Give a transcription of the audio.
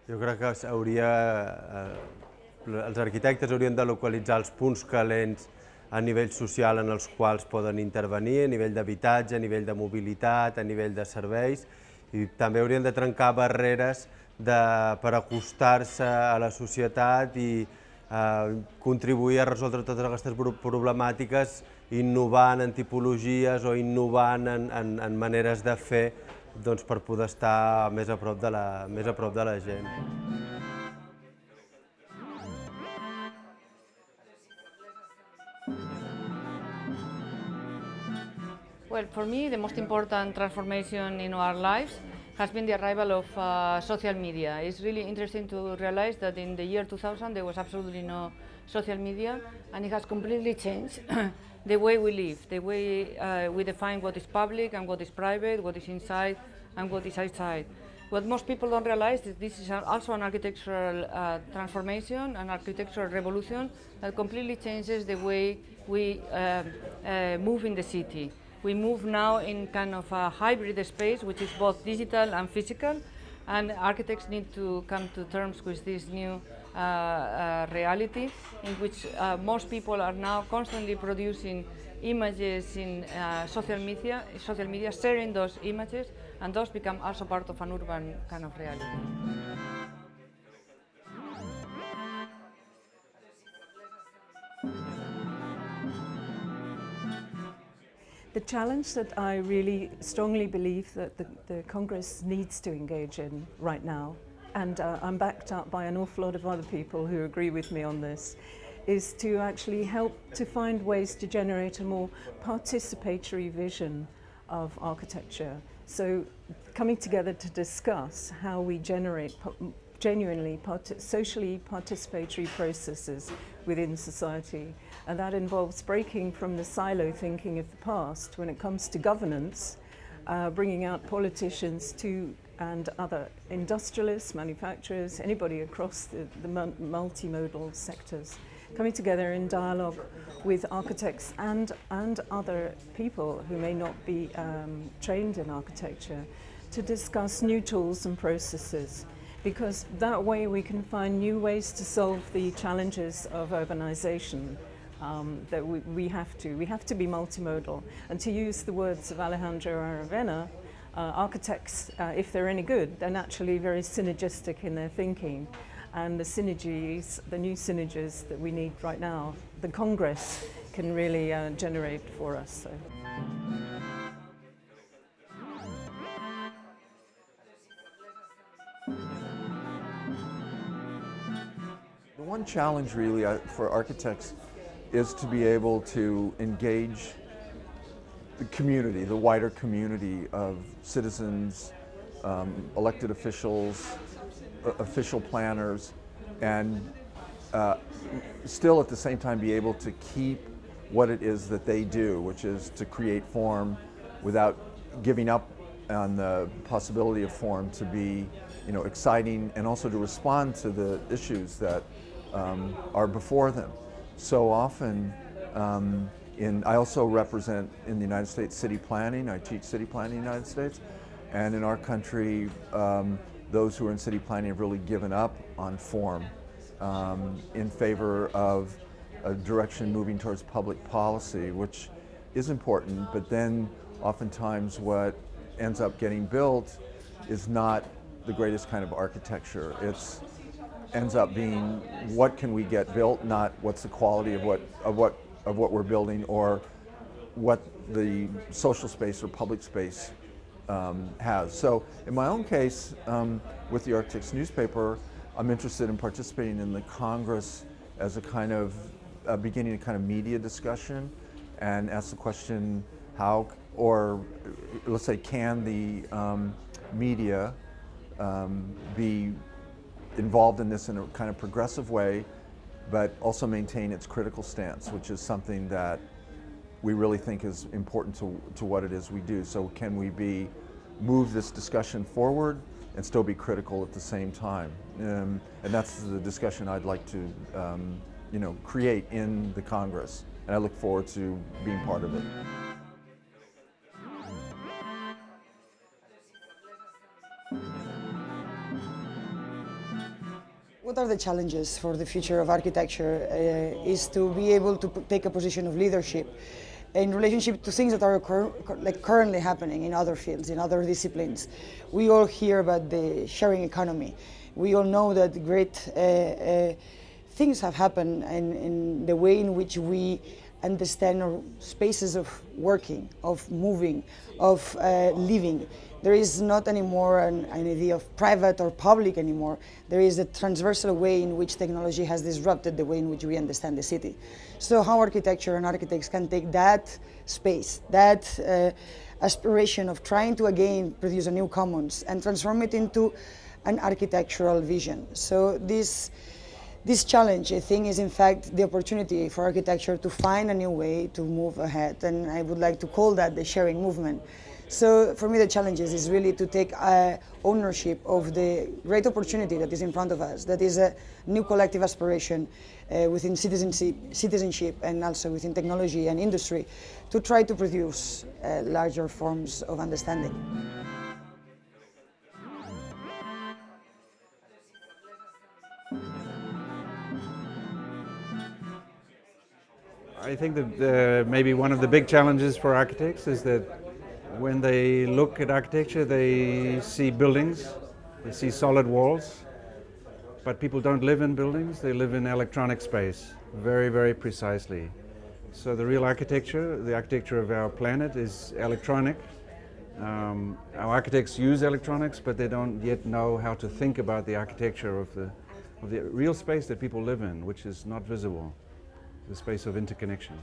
Jo crec que els arquitectes haurien de localitzar els punts calents a nivell social en els quals poden intervenir, a nivell d'habitatge, a nivell de mobilitat, a nivell de serveis, i també haurien de trencar barreres per acostar-se a la societat i contribuir a resoldre totes aquestes problemàtiques innovant en tipologies o innovant en maneres de fer per poder estar més a prop de la gent. Well, for me, the most important transformation in our lives has been the arrival of social media. It's really interesting to realize that in the year 2000 there was absolutely no social media, and it has completely changed the way we live, the way we define what is public and what is private, what is inside and what is outside. What most people don't realize is this is also an architectural transformation, an architectural revolution that completely changes the way we move in the city. We move now in kind of a hybrid space, which is both digital and physical, and architects need to come to terms with this new reality in which most people are now constantly producing images in social media, sharing those images, and those become also part of an urban kind of reality. The challenge that I really strongly believe that the Congress needs to engage in right now, and I'm backed up by an awful lot of other people who agree with me on this, is to actually help to find ways to generate a more participatory vision of architecture. So coming together to discuss how we generate genuinely socially participatory processes within society. And that involves breaking from the silo thinking of the past when it comes to governance, bringing out politicians and other industrialists, manufacturers, anybody across the multimodal sectors, coming together in dialogue with architects and other people who may not be trained in architecture to discuss new tools and processes, because that way we can find new ways to solve the challenges of urbanization. That we have to be multimodal, and to use the words of Alejandro Aravena, architects, if they're any good, they're naturally very synergistic in their thinking, and the new synergies that we need right now, the Congress can really generate for us. So. The one challenge really for architects is to be able to engage the community, the wider community of citizens, elected officials, official planners, and still at the same time be able to keep what it is that they do, which is to create form without giving up on the possibility of form to be, exciting, and also to respond to the issues that are before them. So often, I also represent in the United States city planning. I teach city planning in the United States, and in our country, those who are in city planning have really given up on form in favor of a direction moving towards public policy, which is important, but then oftentimes what ends up getting built is not the greatest kind of architecture. It ends up being what can we get built, not what's the quality of what we're building or what the social space or public space has. So in my own case, with the Architects newspaper, I'm interested in participating in the Congress as a kind of beginning a kind of media discussion, and ask the question how, or let's say, can the media be involved in this in a kind of progressive way, but also maintain its critical stance, which is something that we really think is important to what it is we do. So can we move this discussion forward and still be critical at the same time? And that's the discussion I'd like to create in the Congress, and I look forward to being part of it. What are the challenges for the future of architecture is to be able to take a position of leadership in relationship to things that are currently happening in other fields, in other disciplines. We all hear about the sharing economy. We all know that great things have happened in the way in which we understand our spaces of working, of moving, of living. There is not anymore an idea of private or public anymore. There is a transversal way in which technology has disrupted the way in which we understand the city. So how architecture and architects can take that space, that aspiration of trying to again produce a new commons and transform it into an architectural vision. So this challenge, I think, is in fact the opportunity for architecture to find a new way to move ahead, and I would like to call that the sharing movement. So for me the challenge is really to take ownership of the great opportunity that is in front of us, that is a new collective aspiration within citizenship and also within technology and industry, to try to produce larger forms of understanding. I think that maybe one of the big challenges for architects is that when they look at architecture, they see buildings, they see solid walls, but people don't live in buildings, they live in electronic space, very, very precisely. So the real architecture, the architecture of our planet, is electronic. Our architects use electronics, but they don't yet know how to think about the architecture of the real space that people live in, which is not visible, the space of interconnection.